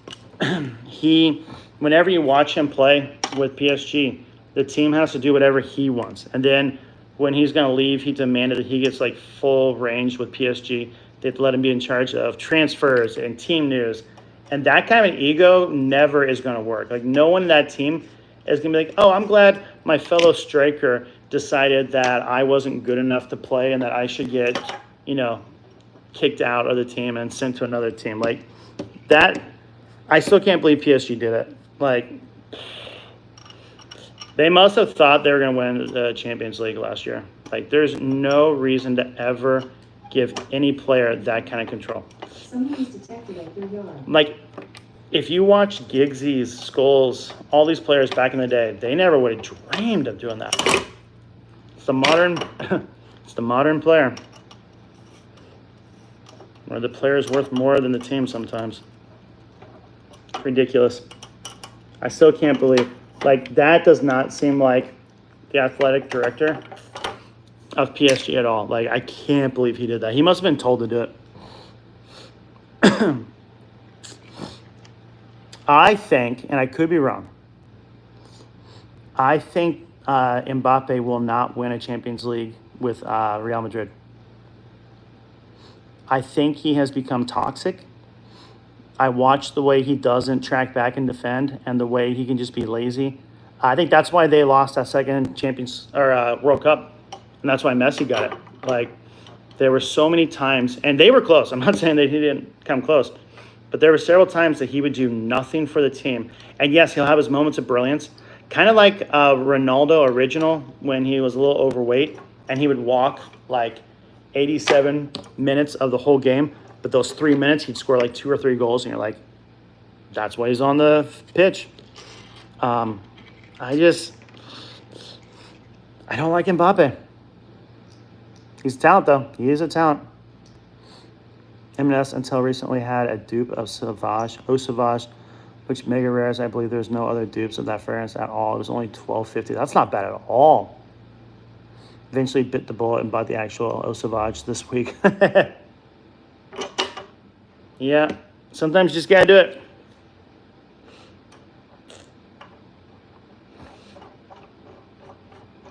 whenever you watch him play with PSG, the team has to do whatever he wants. And then when he's going to leave, he demanded that he gets like full range with PSG. They let him be in charge of transfers and team news. And that kind of ego never is going to work. Like no one in that team is going to be like, oh, I'm glad my fellow striker decided that I wasn't good enough to play and that I should get, kicked out of the team and sent to another team. Like that, I still can't believe PSG did it. Like they must have thought they were going to win the Champions League last year. Like there's no reason to ever give any player that kind of control. Someone is detected at your yard. Like if you watch Giggsy's, Scholes, all these players back in the day, they never would have dreamed of doing that. It's the modern player. Where the player is worth more than the team sometimes. It's ridiculous. I still can't believe. Like, that does not seem like the athletic director of PSG at all. Like, I can't believe he did that. He must have been told to do it. I think, and I could be wrong, I think Mbappe will not win a Champions League with Real Madrid. I think he has become toxic. I watched the way he doesn't track back and defend and the way he can just be lazy. I think that's why they lost that second World Cup. And that's why Messi got it. Like, there were so many times, and they were close. I'm not saying that he didn't come close, but there were several times that he would do nothing for the team. And yes, he'll have his moments of brilliance, kind of like Ronaldo original when he was a little overweight, and he would walk like 87 minutes of the whole game, but those 3 minutes he'd score like 2 or 3 goals, and you're like, that's why he's on the pitch. I don't like Mbappe. He's a talent, though. He is a talent. M&S until recently had a dupe of Sauvage, which mega rares. I believe there's no other dupes of that fragrance at all. It was only $12.50. That's not bad at all. Eventually bit the bullet and bought the actual Eau Sauvage this week. Yeah, sometimes you just gotta do it.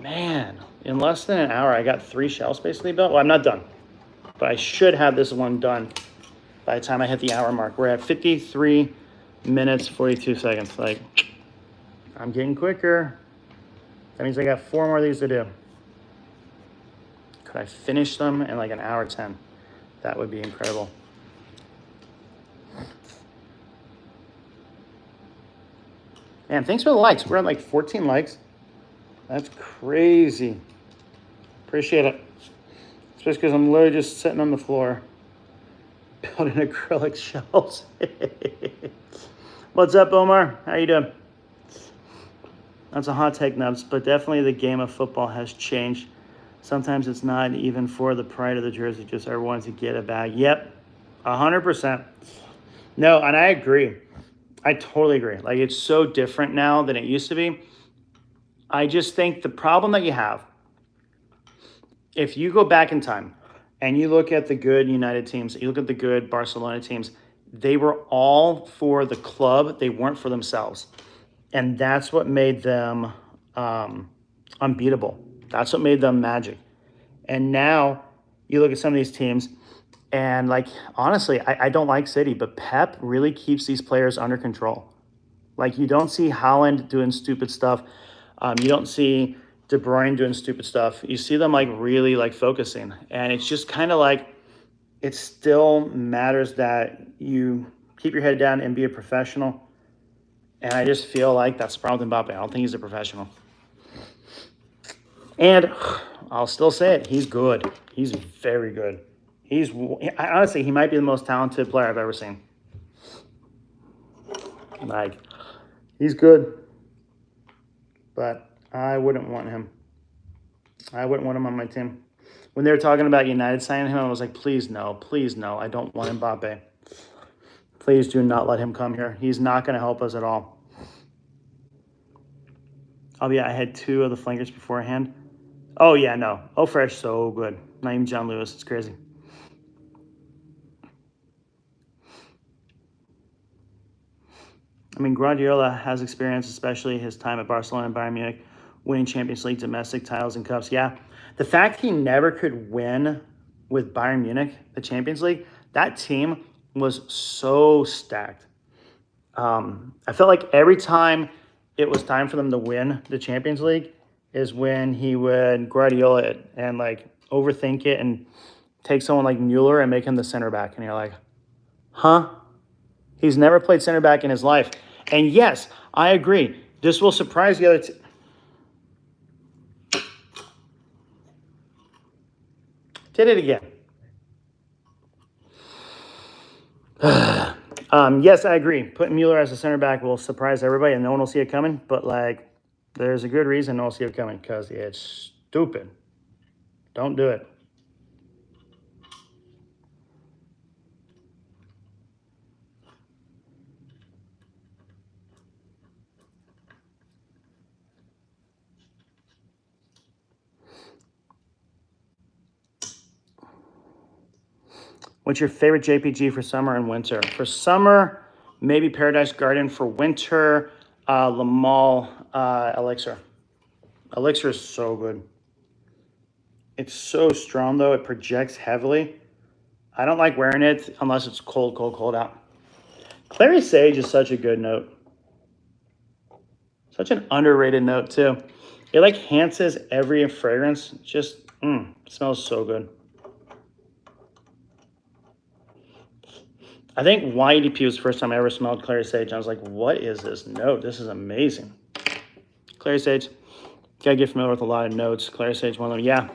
Man, in less than an hour, I got 3 shelves basically built. Well, I'm not done, but I should have this one done by the time I hit the hour mark. We're at 53 minutes, 42 seconds. Like, I'm getting quicker. That means I got 4 more of these to do. Could I finish them in like an hour 10? That would be incredible. Man, thanks for the likes. We're at like 14 likes. That's crazy. Appreciate it. Especially because I'm literally just sitting on the floor building acrylic shells. What's up, Omar? How you doing? That's a hot take, Nubs, but definitely the game of football has changed. Sometimes it's not even for the pride of the jersey, just everyone to get a bag. Yep, 100%. No, and I agree. I totally agree. Like, it's so different now than it used to be. I just think the problem that you have, if you go back in time and you look at the good United teams, you look at the good Barcelona teams, they were all for the club. They weren't for themselves. And that's what made them unbeatable. That's what made them magic. And now you look at some of these teams, and like, honestly, I don't like City, but Pep really keeps these players under control. Like, you don't see Haaland doing stupid stuff. You don't see De Bruyne doing stupid stuff. You see them like really like focusing. And it's just kind of like, it still matters that you keep your head down and be a professional. And I just feel like that's the problem with Mbappe. I don't think he's a professional. And I'll still say it. He's good. He's very good. Honestly, he might be the most talented player I've ever seen. Like, he's good. But I wouldn't want him. I wouldn't want him on my team. When they were talking about United signing him, I was like, please no. Please no. I don't want Mbappe. Please do not let him come here. He's not going to help us at all. Oh, yeah, I had 2 of the flankers beforehand. Oh, yeah, no. Oh, Fresh, so good. Not even John Lewis. It's crazy. I mean, Guardiola has experience, especially his time at Barcelona and Bayern Munich, winning Champions League, domestic titles, and cups. Yeah, the fact he never could win with Bayern Munich, the Champions League, that team was so stacked. I felt like every time it was time for them to win the Champions League is when he would Guardiola it and like overthink it and take someone like Mueller and make him the center back. And you're like, huh? He's never played center back in his life. And yes, I agree. This will surprise the other team. Did it again. Yes, I agree. Putting Mueller as a center back will surprise everybody and no one will see it coming. But, like, there's a good reason no one will see it coming because it's stupid. Don't do it. What's your favorite JPG for summer and winter? For summer, maybe Paradise Garden. For winter, Le Male Elixir. Elixir is so good. It's so strong, though. It projects heavily. I don't like wearing it unless it's cold, cold, cold out. Clary Sage is such a good note. Such an underrated note, too. It, like, enhances every fragrance. Just, smells so good. I think YDP was the first time I ever smelled Clary Sage. I was like, what is this note? This is amazing. Clary Sage. You gotta get familiar with a lot of notes. Clary Sage, one of them. Yeah.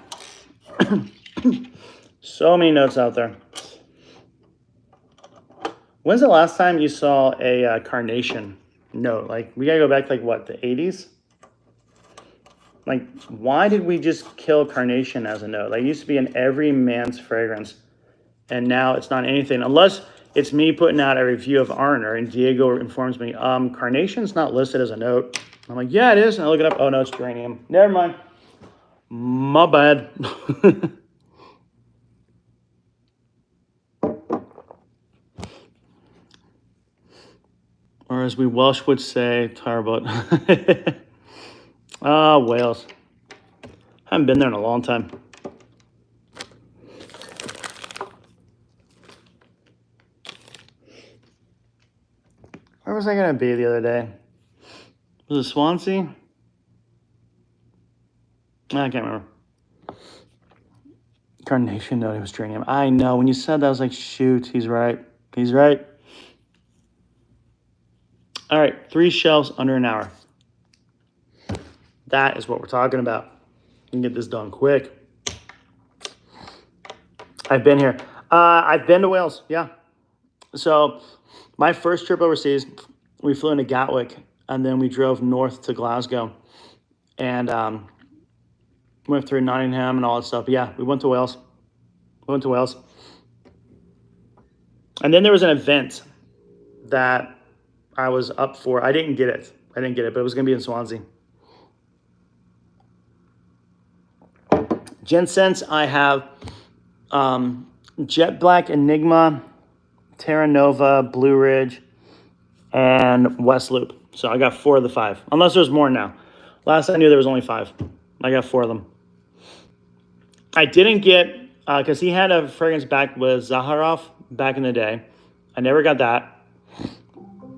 So many notes out there. When's the last time you saw a carnation note? Like, we gotta go back to, like, what, the 80s? Like, why did we just kill carnation as a note? Like, it used to be in every man's fragrance. And now it's not anything. Unless it's me putting out a review of Arner and Diego informs me, carnation's not listed as a note. I'm like, yeah, it is. And I look it up. Oh, no, it's geranium. Never mind. My bad. Or as we Welsh would say, Tarbot. Wales. Haven't been there in a long time. Where was I going to be the other day? Was it Swansea? I can't remember. Carnation, no, it was geranium. I know. When you said that, I was like, shoot, he's right. He's right. All right, 3 shelves under an hour. That is what we're talking about. You can get this done quick. I've been here. I've been to Wales, yeah. So my first trip overseas, we flew into Gatwick, and then we drove north to Glasgow. And went through Nottingham and all that stuff. But yeah, we went to Wales. And then there was an event that I was up for. I didn't get it, but it was going to be in Swansea. Gensens, I have Jet Black Enigma, Terra Nova, Blue Ridge, and West Loop. So I got 4 of the 5, unless there's more now. Last I knew there was only 5. I got 4 of them. I didn't get, because he had a fragrance back with Zaharoff back in the day. I never got that.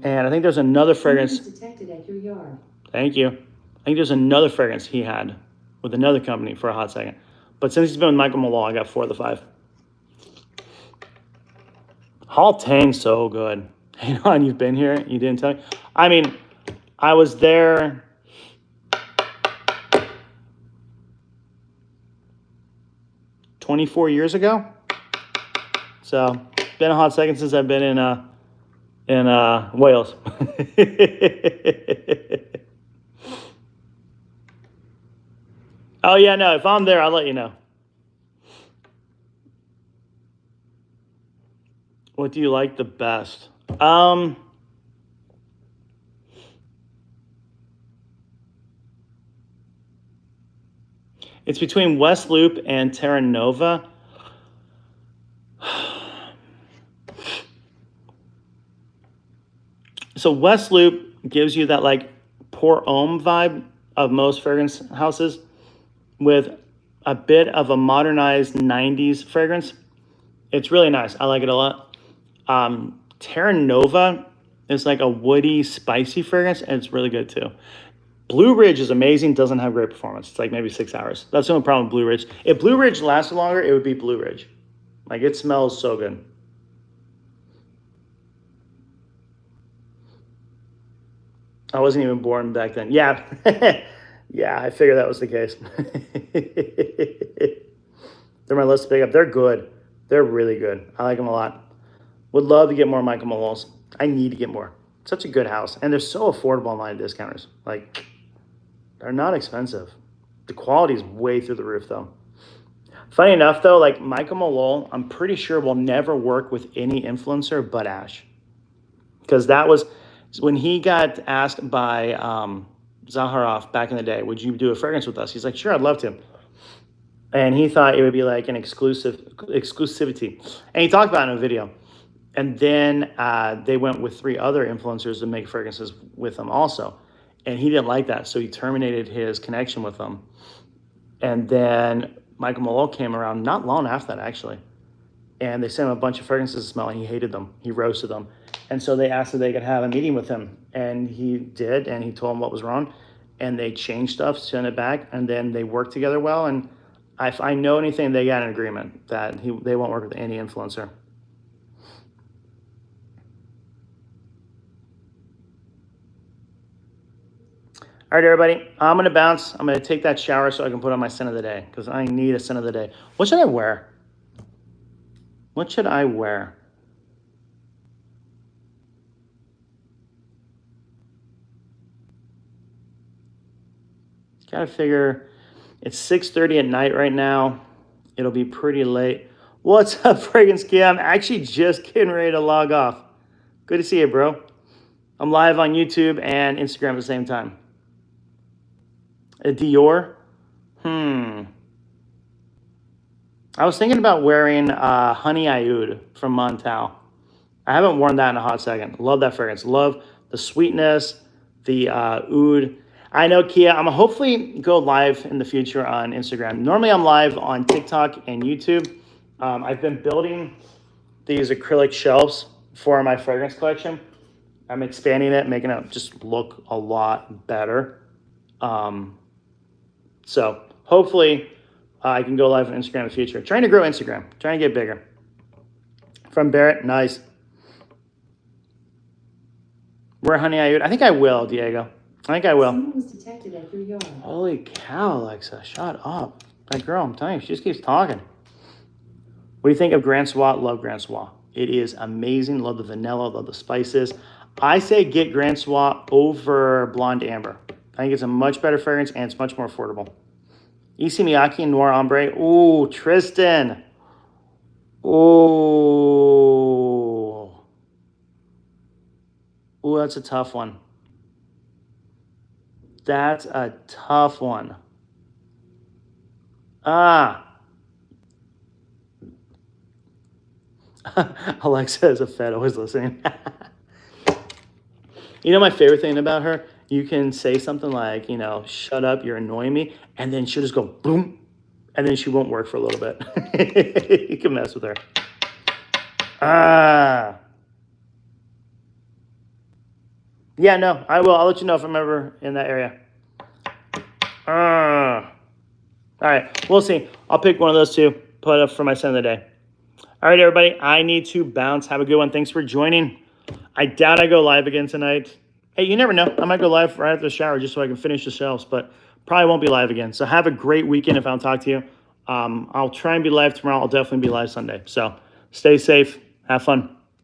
And I think there's another fragrance. Someone was detected at your yard. Thank you. I think there's another fragrance he had with another company for a hot second. But since he's been with Michael Malone, I got 4 of the 5. Hall Tang's so good. Hey, on, you've been here. You didn't tell me. I mean, I was there 24 years ago. So, been a hot second since I've been in Wales. Oh yeah, no. If I'm there, I'll let you know. What do you like the best? It's between West Loop and Terra Nova. So West Loop gives you that like pour homme vibe of most fragrance houses with a bit of a modernized 90s fragrance. It's really nice. I like it a lot. Terra Nova is like a woody, spicy fragrance, and it's really good too. Blue Ridge is amazing, doesn't have great performance. It's like maybe 6 hours. That's the only problem with Blue Ridge. If Blue Ridge lasted longer, it would be Blue Ridge. Like, it smells so good. I wasn't even born back then. Yeah. Yeah, I figured that was the case. They're my list to pick up. They're good. They're really good. I like them a lot. Would love to get more Michael Malone's. I need to get more. Such a good house. And they're so affordable online discounters. Like, they're not expensive. The quality is way through the roof, though. Funny enough, though, like Michael Malone, I'm pretty sure will never work with any influencer but Ash. Because that was when he got asked by Zaharoff back in the day, would you do a fragrance with us? He's like, sure, I'd love to. And he thought it would be like an exclusivity. And he talked about it in a video. And then they went with 3 other influencers to make fragrances with them also. And he didn't like that, so he terminated his connection with them. And then Michael Malone came around not long after that, actually. And they sent him a bunch of fragrances to smell, and he hated them. He roasted them. And so they asked if they could have a meeting with him. And he did, and he told them what was wrong. And they changed stuff, sent it back, and then they worked together well. And if I know anything, they got an agreement that they won't work with any influencer. All right, everybody, I'm going to bounce. I'm going to take that shower so I can put on my scent of the day because I need a scent of the day. What should I wear? What should I wear? Got to figure it's 6:30 at night right now. It'll be pretty late. What's up, Fragrance Kid? I'm actually just getting ready to log off. Good to see you, bro. I'm live on YouTube and Instagram at the same time. A Dior? I was thinking about wearing Honey Oud from Montal. I haven't worn that in a hot second. Love that fragrance. Love the sweetness, the oud. I know, Kia, I'm gonna hopefully go live in the future on Instagram. Normally I'm live on TikTok and YouTube. I've been building these acrylic shelves for my fragrance collection. I'm expanding it, making it just look a lot better. So hopefully I can go live on Instagram in the future. Trying to grow Instagram, trying to get bigger. From Barrett, nice. Wear Honey Oud? I think I will, Diego. I think I will. Someone was detected at your yard. Holy cow, Alexa, shut up. That girl, I'm telling you, she just keeps talking. What do you think of Grand Soir? Love Grand Soir. It is amazing. Love the vanilla, love the spices. I say get Grand Soir over Blonde Amber. I think it's a much better fragrance and it's much more affordable. Issey Miyake and Noir Ombre. Ooh, Tristan. Ooh. Ooh, that's a tough one. That's a tough one. Alexa is a fed, always listening. You know my favorite thing about her? You can say something like, you know, shut up, you're annoying me, and then she'll just go boom, and then she won't work for a little bit. You can mess with her. Yeah, no, I will. I'll let you know if I'm ever in that area. All right, we'll see. I'll pick one of those two, put it up for my son of the day. All right, everybody, I need to bounce. Have a good one. Thanks for joining. I doubt I go live again tonight. Hey, you never know. I might go live right after the shower just so I can finish the shelves, but probably won't be live again. So have a great weekend if I don't talk to you. I'll try and be live tomorrow. I'll definitely be live Sunday. So stay safe. Have fun.